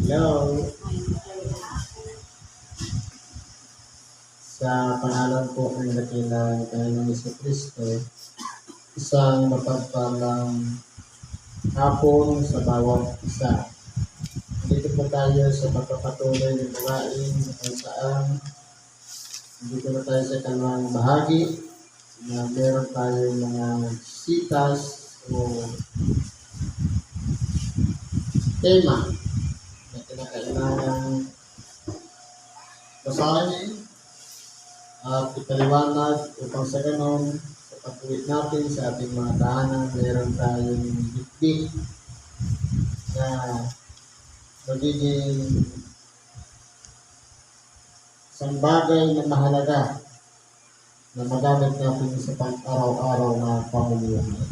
Hello, sa pangalan po ng dakilang Panginoong Jesucristo, isang mapagpalang hapon sa bawat isa. Dito po tayo sa pagpapatuloy ng gawain kung saan dito na tayo sa kanang bahagi na meron tayo mga sitas o tema na kinakailangan basahin at ipaliwanag upang sa ganon sa pag-uwi natin sa ating mga tahanan meron tayong bitbit na magiging isang bagay na mahalaga na magamit natin sa pang-araw-araw na pamumuhay.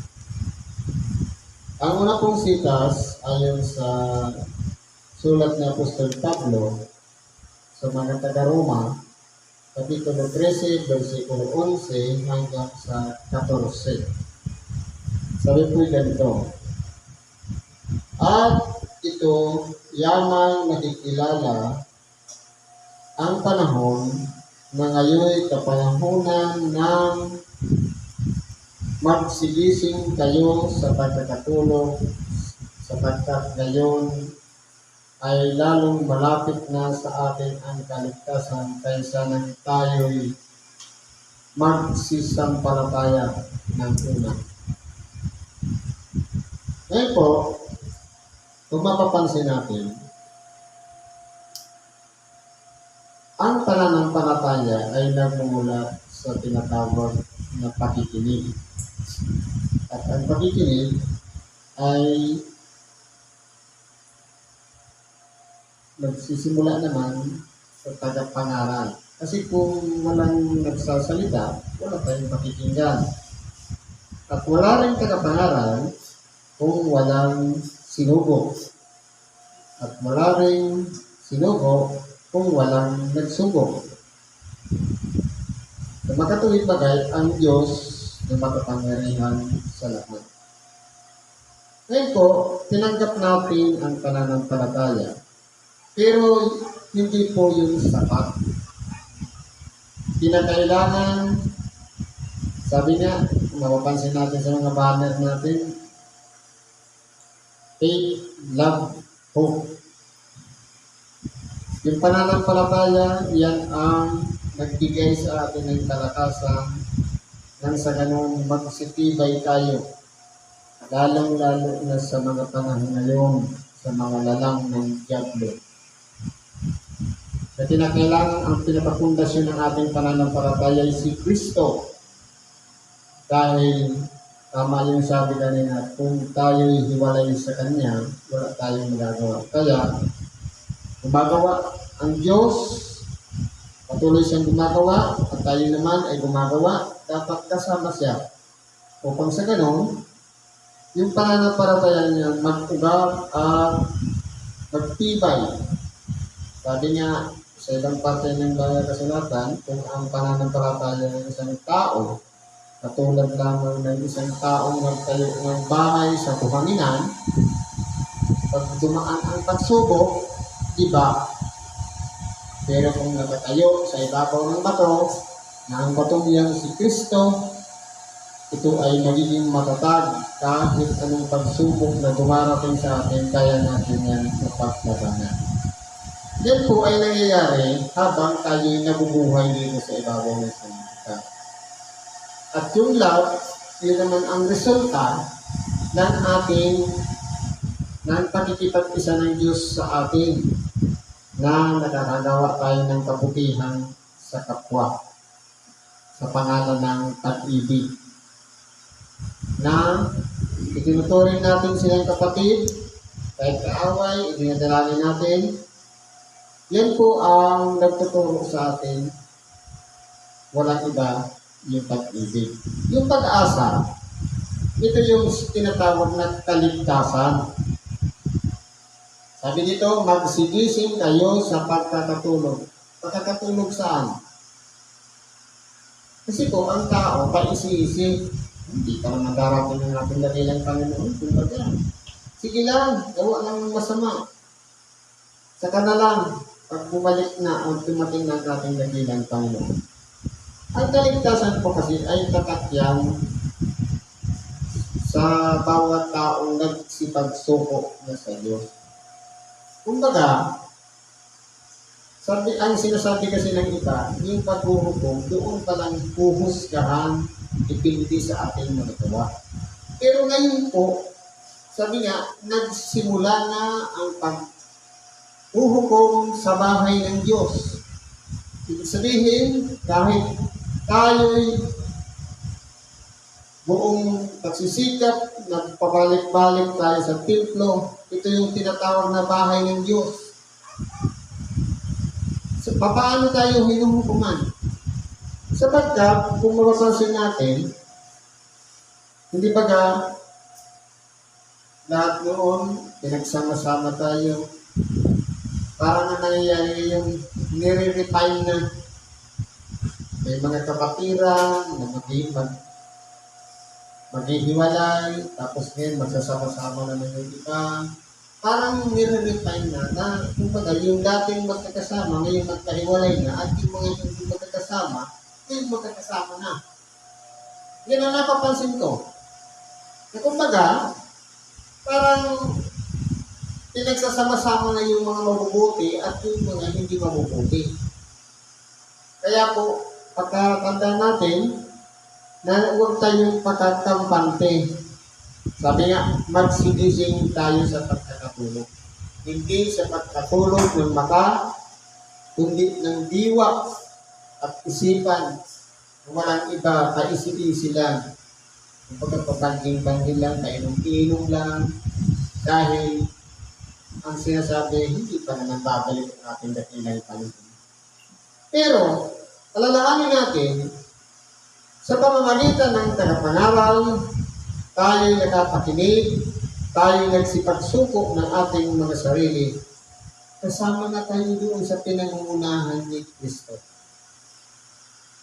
Ang una pong sitas ayon sa sulat ni Apostol Pablo sa mga taga-Roma, Kapitulo 13, versikulo 11 hanggang sa 14. Sabi po ganito, at ito yamang nakikilala ang panahon na ngayon kapanahunan ng magsigising kayo sa pagkakatulog sapagkat ngayon ay lalong malapit na sa atin ang kaligtasan kaysa nang tayo'y magsisampalataya ng una. Ngayon po, kung mapapansin natin, ang pananampalataya ay nagmumula sa tinatawag na pakikinig. At ang pakikinig ay nagsisimula naman sa tagapangaral. Kasi kung walang nagsasalita, wala tayong pakikinggan. At wala rin tagapangaral kung walang sinugo. At wala rin sinugo kung walang nagsugo. Sa makatuwid bagay, ang Diyos na makapangyarihan sa lahat. Ngayon po, tinanggap natin ang pananampalataya. Pero hindi po yun sapat. Kinakailangan, sabi nga, mapapansin natin sa mga banner natin, faith, love, hope. Yung pananampalataya, yan ang nagbigay sa atin ng kalakasan nang sa ganun magsitibay tayo. Lalong-lalo na sa mga panahon ngayon, sa mga lalang ng diablo. Na kinakailangan ang pinapapundasyon ng ating pananampalataya ay si Kristo. Dahil tama yung sabi kanina, kung tayo'y hiwalay sa Kanya, wala tayong magagawa. Kaya, gumagawa ang Diyos, patuloy siyang gumagawa, at tayo naman ay gumagawa, dapat kasama siya. Upang sa ganun, yung pananampalataya niya mag-ugat at magtibay. Sabi niya, sa ibang parte ng kasulatan, kung ang pananampalataya ng isang tao, katulad lamang ng isang taong nagtayo ng bahay sa buhanginan, pag dumaan ang pagsubok, iba. Pero kung nakatayo sa ibabaw ng bato, na ang batong yan si Kristo, ito ay magiging matatag kahit anong pagsubok na dumarating sa atin, kaya natin yan mapaglabanan. Yan po ay nangyayari habang tayo'y nabubuhay dito sa ibabaw ng sanlibutan. At yung love, yun naman ang resulta ng ating pakikipag-isa ng Diyos sa atin na nakakagawa tayo ng kabutihan sa kapwa sa pangalan ng pag-ibig. Na itinuturing natin silang kapatid, kahit kaaway, idinadalangin natin. Yan po ang nagtuturo sa atin, walang iba, yung pag-ibig. Yung pag-asa, ito yung tinatawag na kaligtasan. Sabi dito, magsigising kayo sa pagkakatulog. Pagkakatulog saan? Kasi po, ang tao, paisi-isi, hindi pa naman darating ng ating dakilang Panginoon. Kumbaga, sige lang, gawa lang ng masama. Saka na lang, pag bumalik na ang dumating ng ating dakilang Panginoon. Ang kaligtasan po kasi ay tatak yan sa bawat taong nagsipagsuko na sa Diyos. Kumbaga, ang sinasabi kasi ng iba, yung paghuhukom, doon palang huhusgahan, depende sa ating magagawa. Pero ngayon po, sabi nga, nagsimula na ang paghuhukom sa bahay ng Diyos. Ibig sabihin, kahit tayo'y buong pagsisikap, nagpabalik-balik tayo sa templo, ito yung tinatawag na bahay ng Diyos. So, paano tayo hinuhukuman? Sapagkat, kung mapapansin natin, hindi baga lahat noon, pinagsama-sama tayo, parang na nangyayari yung nire-refine na may mga kapatiran na maghihiwalay, tapos ngayon magsasama-sama na yung iba. Parang nire-refine na kumbaga yung dating magkakasama, ngayon magkahiwalay na, at yung mga hindi magkakasama, ngayon magkakasama na. Yan ang napapansin ko. Na kumbaga, parang pinagsasama-sama na yung mga mabubuti at yung mga hindi mabubuti. Kaya po, pagkakanda natin, na huwag tayong pagkakampante. Sabi nga, magsigising tayo sa pagkakatulog. Hindi sa pagkatulog ng mata, kundi ng diwa at isipan. Walang iba, kaisip-isip lang. Yung pagkapabangking-bangking lang, kainom-inom lang. Dahil ang sinasabi, hindi pa naman babalik ang ating dakilang Panginoon. Pero, alalahanin natin, sa pamamagitan ng tagapangaral, tayo nakapakinig, tayo nagsipagsuko ng ating mga sarili, kasama na tayo doon sa pinangungunahan ni Kristo.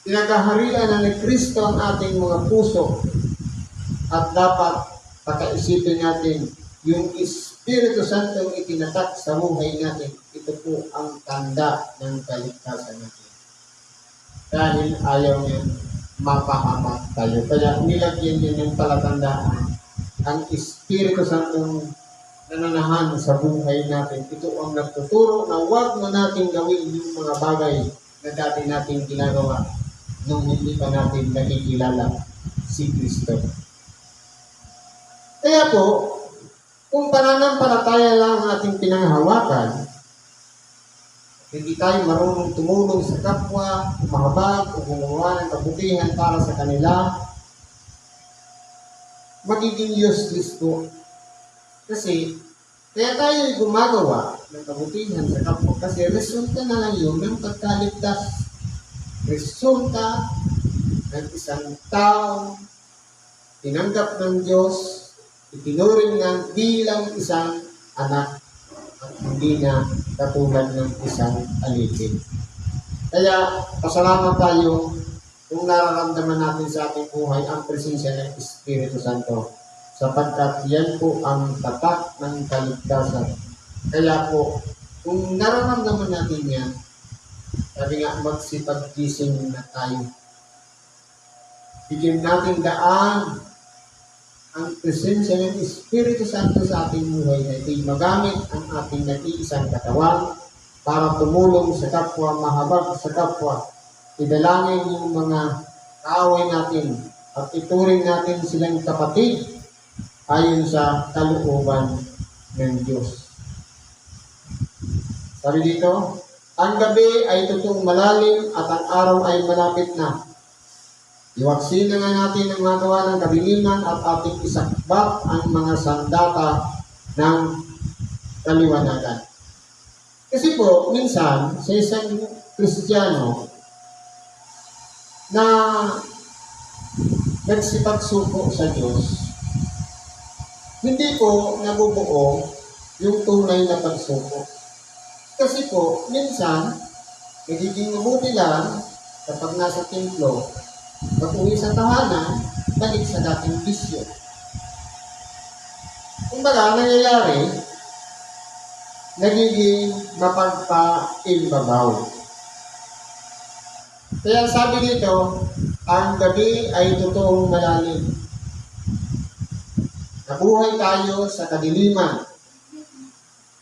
Pinagaharian na ni Kristo ang ating mga puso at dapat pakaisipin natin yung Espiritu Santo ang itinatak sa buhay natin. Ito po ang tanda ng kaligtasan natin. Dahil ayaw niya mapahamak tayo. Kaya nilagyan din ng palatandaan ang Espiritu Santo nananahan sa buhay natin. Ito ang nagtuturo na huwag na natin gawin yung mga bagay na dati natin ginagawa nung hindi pa natin nakikilala si Kristo. Kaya po, kung pananampalataya lang ang ating pinanghahawakan, hindi tayo marunong tumulong sa kapwa, umahabag o gumawa ng kabutihan para sa kanila, magiging useless po. Kasi, kaya tayo gumagawa ng kabutihan sa kapwa kasi resulta na lang yun ng pagkaligtas. Resulta ng isang tao tinanggap ng Diyos, itinuring nga bilang isang anak at hindi na katulad ng isang alipin. Kaya, pasalamat tayo kung nararamdaman natin sa ating buhay ang presensya ng Espiritu Santo sapagkat yan po ang tatak ng kaligtasan. Kaya po, kung nararamdaman natin yan, sabi nga, magsipag-gising na tayo. Bigyan natin daan ang presensya ng Espiritu Santo sa ating buhay na ito'y magamit ang ating nag-iisang katawan para tumulong sa kapwa, mahabag sa kapwa. Idalangin yung mga kaaway natin at ituring natin silang kapatid ayon sa kalooban ng Diyos. Sabi dito, ang gabi ay tutong malalim at ang araw ay malapit na. Iwaksin na nga natin ang mga gawa ng kabiliman at ating isakbak ang mga sandata ng kaliwanagan. Kasi po, minsan, sa isang Kristiyano na nagsipagsuko sa Diyos, hindi po nabubuo yung tunay na pagsuko. Kasi po, minsan, nagiging mabuti lang kapag nasa templo, pag-uwi sa tahanan, balik sa dating bisyo. Kumbaga, nangyayari, nagiging mapagpaimbabaw. Kaya sabi dito, ang gabi ay totoong malalim. Nabuhay tayo sa kadiliman.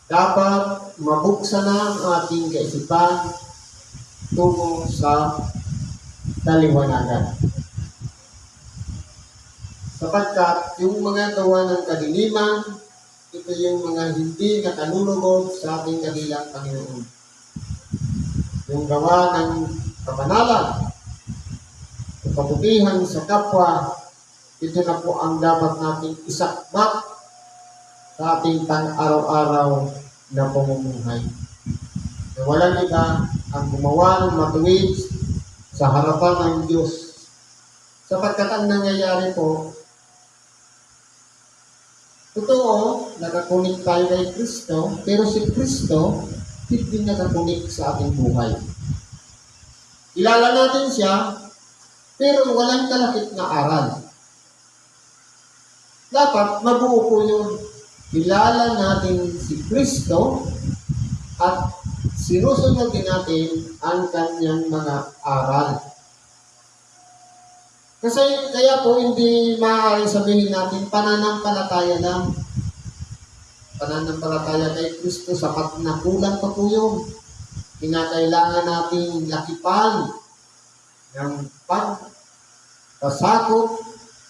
Dapat mabuksan na ang ating kaisipan tungo sa kaliwanagan. Sapagkat yung mga gawa ng kadiliman, ito yung mga hindi nakalulugod sa ating kanilang Panginoon. Yung gawa ng kabanalan, yung kabutihan sa kapwa, ito na po ang dapat nating isakbat sa ating pang-araw-araw na pamumuhay. Na walang iba ang gumawa ng matuwid sa harapan ng Diyos. Sapagkat ang nangyayari po, totoo, nakakunik tayo kay Kristo, pero si Kristo hindi nakakunik sa ating buhay. Kilala natin siya, pero walang kalakip na aral. Dapat mabuo po yun. Kilala natin si Kristo at sinusunod din natin ang kanyang mga aral. Kasi kaya po hindi maaaring sabihin natin pananampalataya lang. Pananampalataya kay Kristo, sapat na kulang pa po yun. Kinakailangan nating lakipan ng pagpasakop,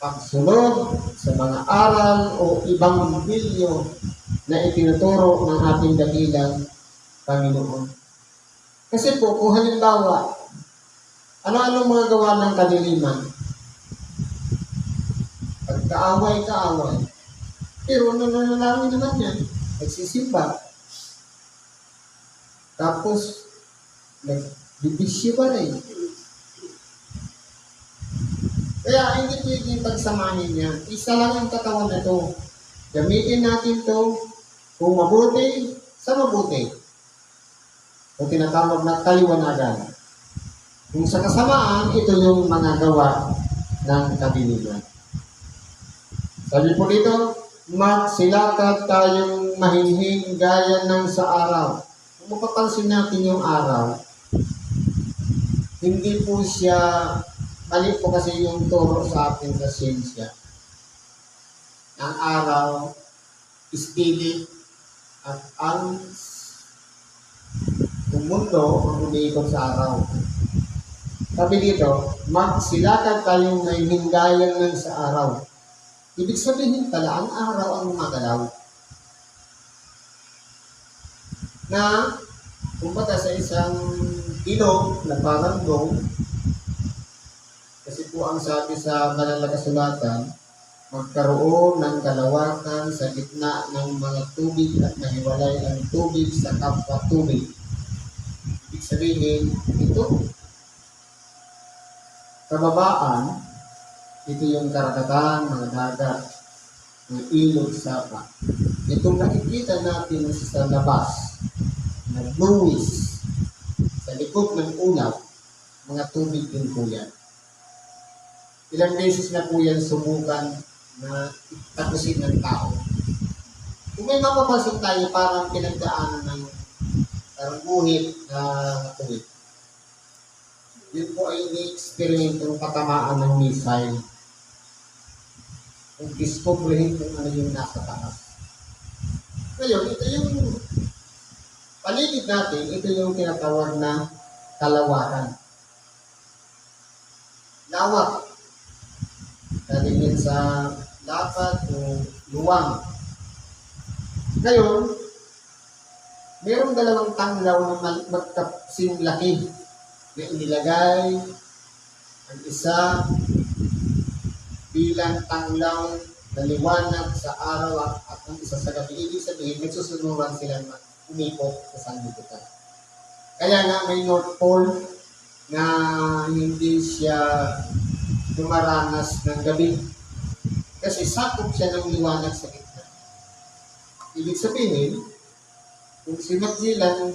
pagsunod sa mga aral o ibang bilyo na itinuturo ng ating dakilang Panginoon. Kasi po, kung halimbawa, ano-ano mga gawa ng kadiliman? Pagkaaway-kaaway. Pero nananalangin naman yan. Nagsisimba. Tapos, nagbibisyo pa rin. Kaya hindi pwedeng pagsamahin yan. Isa lang ang katawan na ito. Gamitin natin ito kung mabuti, sa mabuti. O tinatawag na kaliwanagan. Kung sa kasamaan, ito yung mga gawa ng kadiliman. Sabi po dito, magsilakad tayong mahinhin gaya ng sa araw. Kung mapapansin natin yung araw, hindi po siya, mali po kasi yung turo sa atin sa siyensya. Ang araw, steady, at ang mundo ang umiikot sa araw. Sabi dito, magsilakad tayong mahinhin gaya ng sa araw. Ibig sabihin pala, ang araw ang gumagalaw. Na, kumbaga sa isang ilog na parang dome, kasi po ang sabi sa banal na kasulatan, magkaroon ng kalawakan sa gitna ng mga tubig at mahiwalay ang tubig sa kapwa tubig. Ibig sabihin, ito, kababaan, ito yung karagatan, mga dagat, ng ilog, sapa. Itong nakikita natin sa labas, na bluish, sa likod ng ulap, mga tubig din po yan. Ilang beses na po yan subukan na tapusin ng tao. Kung may mapapansin tayo, parang pinagdaanan ng parang buhit na tubig. Yun po ay ini-experimentong patamaan ng missile. Kung discoveryhin kung ano yung nasa taas. Ngayon, ito yung paligid natin, ito yung tinatawag na kalawakan. Lawak. Dalingin sa dapat o luwang. Ngayon, mayroong dalawang tanglaw na magkapsing laki na inilagay ang isa bilang tanglaw na liwanag sa araw at ang isa sa gabi. Ibig sabihin, nagsusunuran sila na umipot sa sanlibutan. Kaya nga may North Pole na hindi siya dumaranas ng gabi. Kasi sakop siya ng liwanag sa gitna. Ibig sabihin, kung si Magellan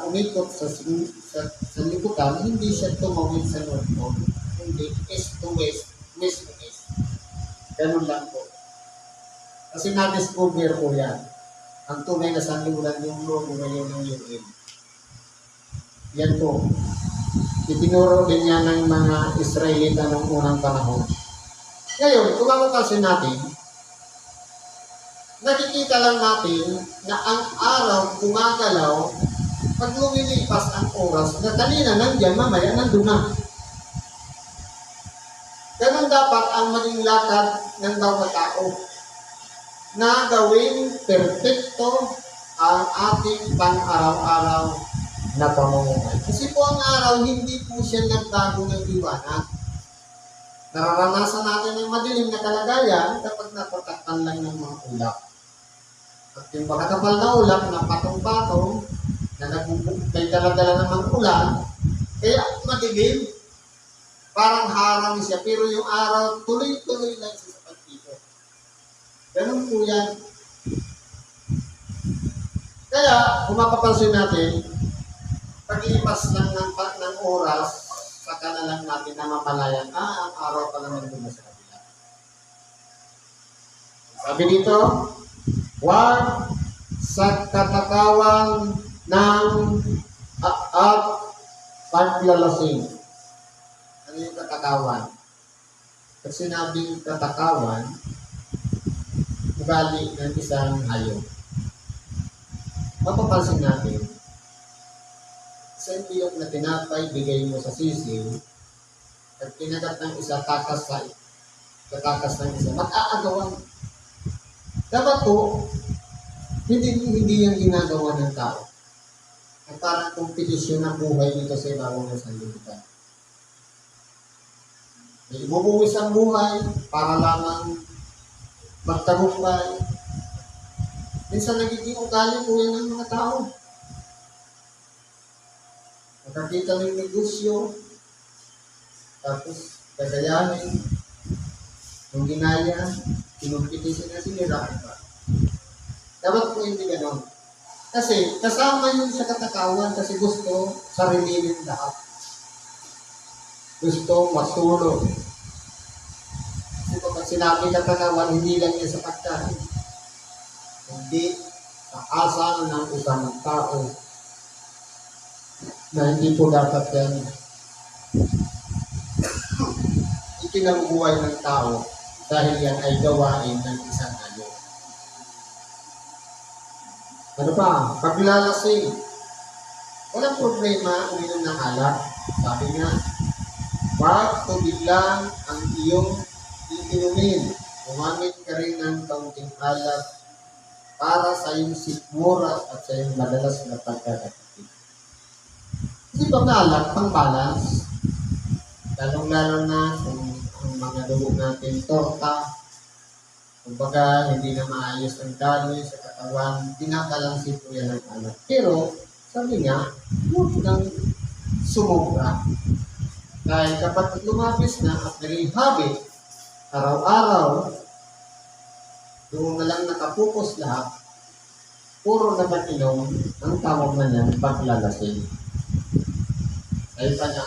umikot sa liputan, hindi siya tumawid sa North Pole. Hindi, east to west, west to east. Ganun lang po. Kasi na-discover po yan. Ang tunay na sanlibutan yung logo ngayon ng UN. Yan po. Itinuro din yan ng mga Israelita noong unang panahon. Ngayon, kung mapapansin natin, nakikita lang natin na ang araw gumagalaw pag lumilipas ang oras na kanina nandiyan, mamaya nandun na. Ganun dapat ang maging lakad ng bawat tao na gawing perpekto ang ating pang-araw-araw na pamumuhay. Kasi po ang araw, hindi po siya nagbago ng liwanag. Nararanasan natin ang madilim na kalagayan kapag napatakpan lang ng mga ulap. At yung makakapal na ulap na patong-patong, na may dala-dala ng mga ulan, kaya madilim. Parang harang siya, pero yung araw, tuloy-tuloy lang siya sa pagkikot. Ganun po yan. Kaya, kung mapapansin natin, paglipas lang ng oras, saka na lang natin na mapalayan, ang araw pa naman doon sa kabila. Sabi dito, huwag sa katakawan ng at paglalasing. Ano yung katakawan? Pag sinabing katakawan, ugali ng isang hayop. Mapapansin natin, sa iyok na tinapay, bigay mo sa sisiw, at kinagat ng isa, takas ng isa, mag-aagawan. Dapat po, hindi yung ginagawa ng tao. At parang kompetisyon ng buhay dito sa ibabaw ng sanlibutan. May ibubuwis ang buhay para lamang magtagumpay. Minsan nagiging ugali po yan ng mga tao. Nakakita ng negosyo, tapos gagayahin, yung ginaya, kinumpitisin na siniraan pa. Dapat po hindi ganon. Kasi kasama yun sa katakawan kasi gusto sarilinin lahat. Gusto matulog. Kasi kapag sinabi katakawan, hindi lang yan sa pagkain. Hindi sa asal ng isang tao na hindi po dapat yan ikinabubuhay ng tao dahil yan ay gawain ng isang hayop. Ano pa? Paglalasing. Walang problema uminom ng alak. Sabi nga, wag tubig lang ang iyong iinumin. Gumamit ka rin ng kaunting alak para sa iyong sikmura at sa iyong madalas na pagkakatipid. Kasi pag alak, pang balance, lalong-lalo na kung ang mga dugo natin torta, kumbaga hindi na maayos ang daloy sa katawan, binabalansin po yan ng alak. Pero, sabi nga, huwag nang sumubra. Dahil kapag lumapis na at naging habit, araw-araw, doon na lang nakapukos lahat, puro na inom, ang tawag na niyan, paglalasing. Ay pa niya,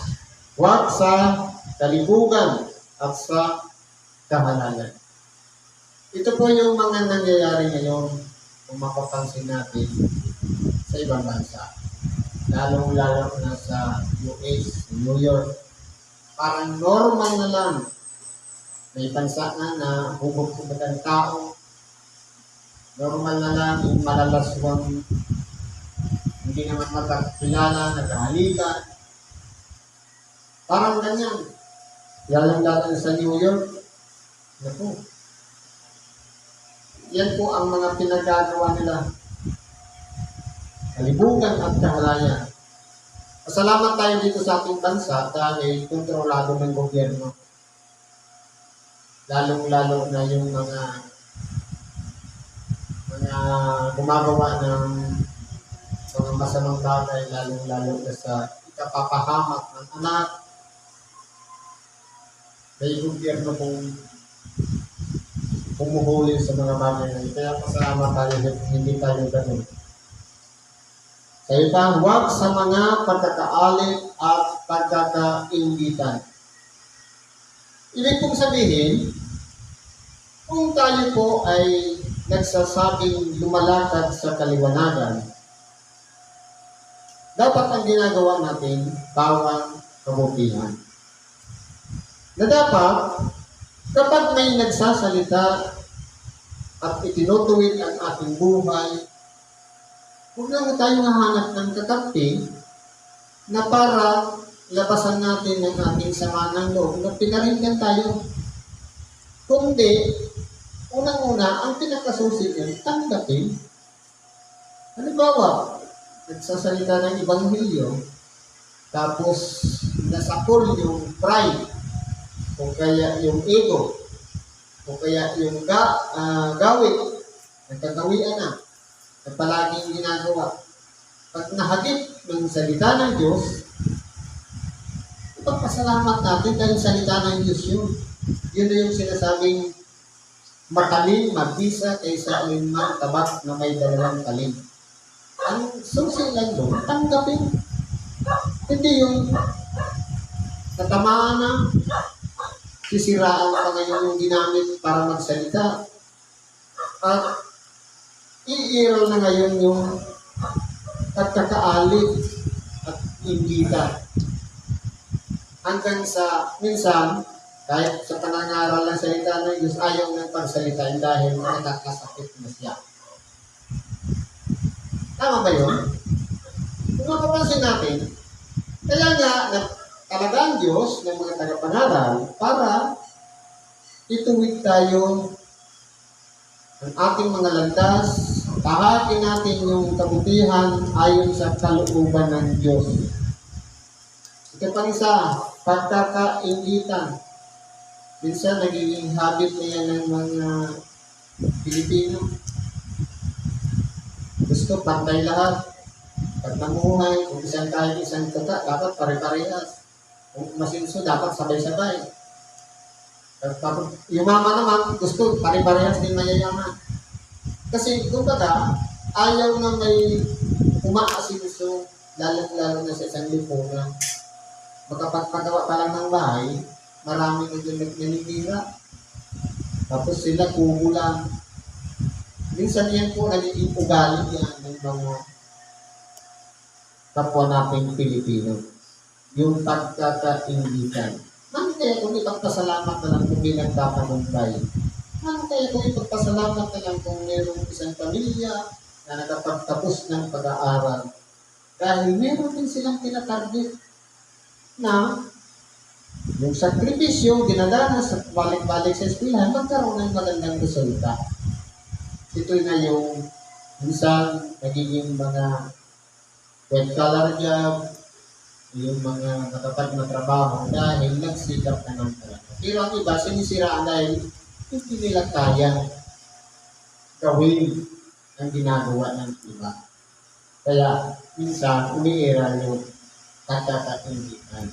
huwag sa kalibugan at sa kahalangan. Ito po yung mga nangyayari ngayon kung mapapansin natin sa ibang bansa. Lalong-lalo na sa US, New York. Parang normal na lang. May bansa na hubog-hubog ang tao. Normal na lang yung malalaswang hindi naman magkakilala, naghahalikan. Parang ganyan. Lalong-lalo sa New York. Naku. Yan po ang mga pinagagawa nila. Kalibugan at kahalayan. Pasalamat tayo dito sa ating bansa dahil kontrolado ng gobyerno. Lalong-lalo na yung mga gumagawa ng mga masamang bagay, lalong-lalo na sa ikapapahamak ng anak. May gobyerno pong pumuhuli sa mga bagay na ito. Kaya pasalamat tayo hindi tayo ganun. Sa iba, huwag sa mga pagkakaalit at pagkakaingitan. Ibig pong sabihin, kung tayo po ay nagsasabing lumalakad sa kaliwanagan, dapat ang ginagawa natin, bawang kabutihan. Na dapat, kapag may nagsasalita at itinutuwid ang ating buhay, huwag lang tayong hahanap ng kakampi na para labasan natin ang ating sama ng loob na pinaringgan tayo. Kundi, unang-una, ang pinakasusi niyan, tanggapin. Halimbawa, nagsasalita ng Ebanghelyo, tapos nasakol yung pride, o kaya yung ego, o kaya yung gawin, nagkagawian na palaging ginagawa. Pag nahagip ng salita ng Diyos, ipagpasalamat natin dahil salita ng Diyos yun. Yun na yung sinasabing matalim, magbisa kaysa alinman tabak na may dalawang talim. Ang susi lang doon, tanggapin. Hindi yung natamaan na, sisiraan pa ngayon yung ginamit para magsalita. At iiral na ngayon yung pagkakaalit at inggitan. Hanggang sa minsan, kahit sa panangaral ng salita ng Diyos, ayaw ng pagsalitain dahil nakakasakit na siya. Tama ba yun? Kung mapapansin natin, kaya nga talaga ang Diyos ng mga tagapangaral para ituwid tayo ang ating mga landas, tahakin natin yung kabutihan ayon sa kalooban ng Diyos. Ito pa isa, pagkakaingitan. Minsan nagiging habit na yan ng mga Pilipino. Gusto pantay lahat. Pag namuhay, kung isang tuka, dapat pare-parehas. Kung masinso, dapat sabay-sabay. Yumaman naman, gusto pare-parehas din mayayaman. Kasi, kumbaga, ayaw na may umaasinso, lalo na sa isang lipunan. Magkapagpagawa pa lang ng bahay, marami na dyan naninira. Tapos sila kubo lang. Minsan yan po nagiging ugali yan ng mga kapwa nating Pilipino. Yung pagkakaingitan. Ano kaya kung ipagpasalamat na lang kung may nagtatagumpay? Ano kaya kung ipagpasalamat na lang kung mayroong isang pamilya na nakapagtapos ng pag-aaral? Dahil meron din silang tinatarget na yung sakripisyo, dinadanas at balik-balik sa eskwelahan, magkaroon ng magandang resulta. Ito na yung minsan nagiging mga white-collar job, yung mga natatag na trabaho dahil nagsikap na ng talaga. Pero ang iba, sinisiraan dahil hindi nila kaya gawin ang ginagawa ng iba. Kaya minsan umiira yung pagkakaingitan.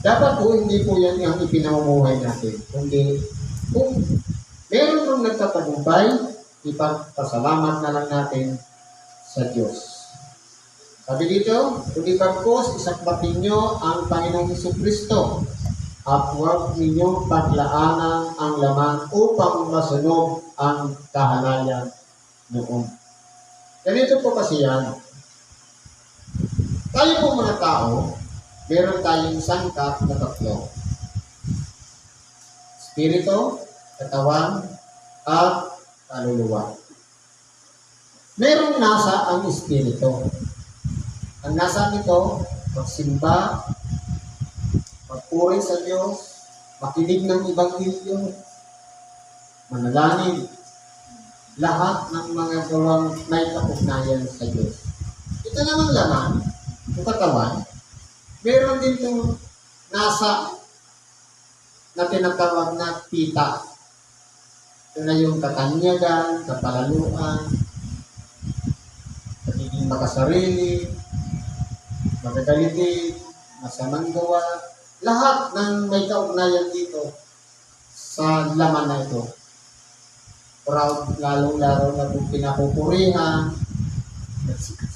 Dapat po hindi po yan ang ipinamumuhay natin. Kundi kung meron nung nagtatagumpay, ipagpasalamat na lang natin sa Diyos. Sabi dito, kundi bagkos isakbatin nyo ang Panginoong Jesucristo at huwag ninyong paglaanan ang laman upang masunog ang kahalayan noon. Ganito po kasi yan. Tayo po mga tao, meron tayong sangkap na tatlo. Espiritu, katawan, at kaluluwa. Merong nasa ang espiritu. Ang nasa nito, magsimba, magpuri sa Diyos, makinig ng Ebanghelyo, manalangin, lahat ng mga gawang may kapugnayan sa Diyos. Ito namang laman, yung katawan, meron din itong nasa na tinatawag na pita. Ito na yung katanyagan, kapalaluan, pagiging makasarili, magagalitin, masamang gawa, lahat ng may kaugnayan dito sa laman na ito. Proud, lalong-laro na kung pinapupurihan,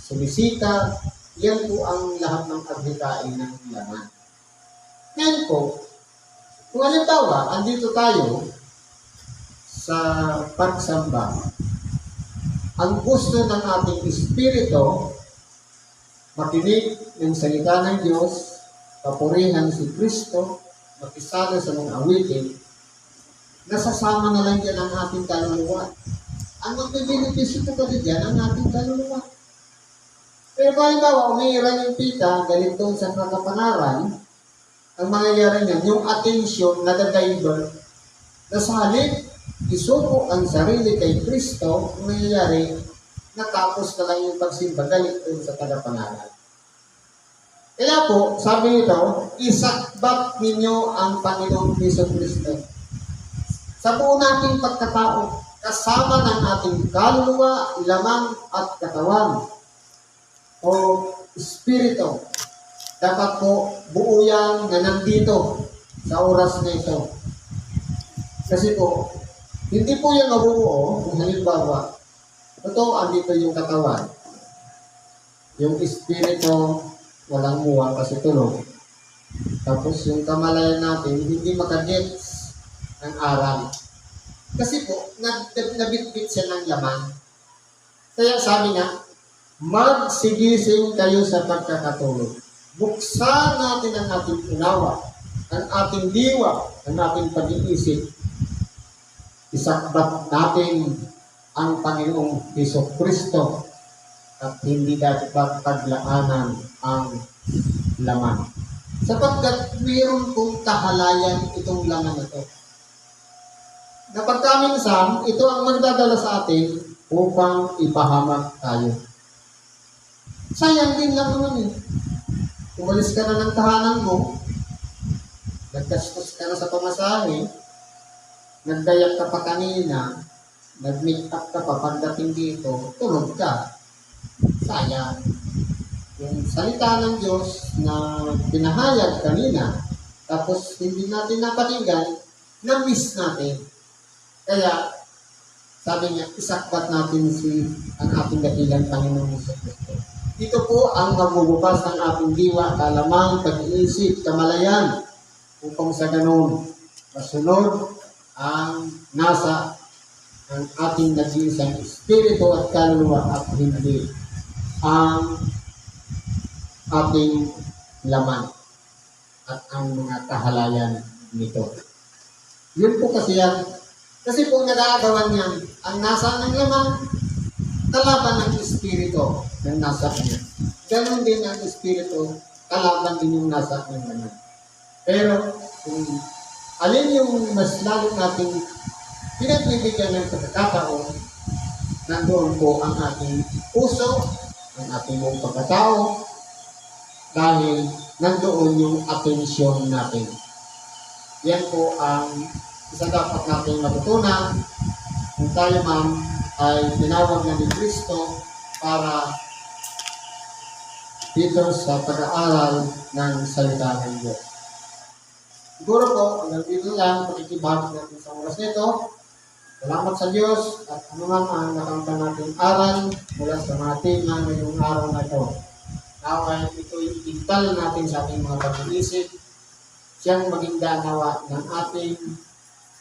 sumisika, yan po ang lahat ng paghitain ng laman. Ngayon po, kung halimbawa, andito tayo sa pagsamba, ang gusto ng ating espiritu, makinig ng salita ng Diyos, papurihan si Kristo, makisalo sa mga awitin, nasasama na lang dyan ang ating kaluluwa. Ang magbibenepisyo po kasi dyan ang ating kaluluwa. Pero kung halimbawa, umiiran yung tita, galing doon sa kakapanaran, ang mangyayari niyan, yung atensyon na the-diver, na sa halip, isuko ang sarili kay Kristo, ang nangyayari, natapos na lang yung pagsimba, galing doon sa tagapanaran. Kaya po, sabi nito, isakbat ninyo ang Panginoong Hesus Kristo. Sa buo nating pagkatao, kasama ng ating kaluluwa, laman at katawan, o espiritu, dapat po buo yan na nandito sa oras na ito. Kasi po, hindi po yan mabubuo kung halimbawa, ito, andito yung katawan. Yung espiritu, walang muwang kasi tulog. Tapos yung kamalayan natin, hindi makagets ang aral. Kasi po, nabitbit siya ng laman. Kaya sabi nga, magsigising kayo sa pagkakatulog. Buksan natin ang ating unawa, ang ating diwa, ang ating pag-iisip. Isakbat natin ang Panginoong Hesus Kristo at hindi dapat paglaanan ang laman. Sapagkat mayroon pong kahalayan itong laman ito. Na pagkaminsan, ito ang magdadala sa atin upang ipahamak tayo. Sayang din lang naman eh. Umalis ka na ng tahanan mo, naggastos ka na sa pamasahe, nagdayak ka pa kanina, nag-make up ka pa pagdating dito, tulog ka. Sayang. Yung salita ng Diyos na pinahayag kanina, tapos hindi natin napakinggan, na-miss natin. Kaya, sabi niya, isakbat natin ang ating dakilang Panginoong Hesus Kristo. Dito po ang magbubukas ng ating diwa, kalamang, pag-iisip, kamalayan, upang sa ganun, masunod ang nasa ang ating nag-iisang espiritu at kaluluwa at hindi ang ating laman at ang mga kahalayan nito. Yun po kasi yan. Kasi po nag-aagawan niyan, ang nasa ng laman, kalaban ng espiritu ng nasa niya. Ganon din ang espiritu, kalaban din yung nasa ng laman. Pero kung alin yung mas lalo nating pinagbibigyan ng pagkakataon, nandoon po ang ating puso, ang ating buong pagkatao, dahil nandoon yung atensyon natin. Yan po ang isa dapat natin matutunan kung tayo man ay tinawag na ni Kristo para dito sa pag-aaral ng salita ng Diyos. Siguro po, hanggang dito lang, pakikibahagi natin sa oras nito. Salamat sa Diyos at anuman ang nakamtan natin aral mula sa mga tema ngayong araw na ito. Naway ito'y itintal natin sa ating mga pag-iisip, siyang maging danawa ng ating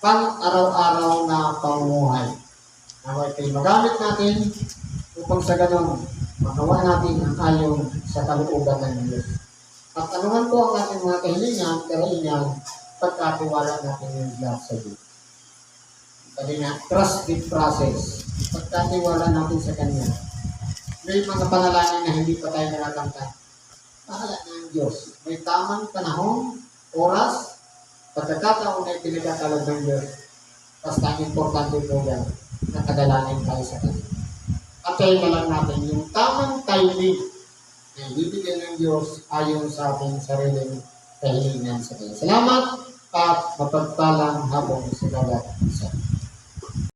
pang-araw-araw na pamumuhay. Naway ito'y magamit natin upang sa ganun magawa natin ang ayon sa kalooban ng Diyos. At anuman po ang ating mga kahilingan, karaingan, pagkatiwala natin yung lahat sa Diyos. Sabi nga, trust the process. Pagkatiwala natin sa Kanya. May mga panalangin na hindi pa tayo nakakamtan. Bahala na ang Diyos. May tamang panahon, oras, pagkakataon na pinagkakalog ng Diyos. Basta ang importante po yan, nakadalanin tayo sa Kanya. At tayo na lang natin yung tamang timing na ibibigay ng Diyos ayon sa ating sariling kahilingan sa Kanya. Salamat at mapagpalang hapon sa bawat isa.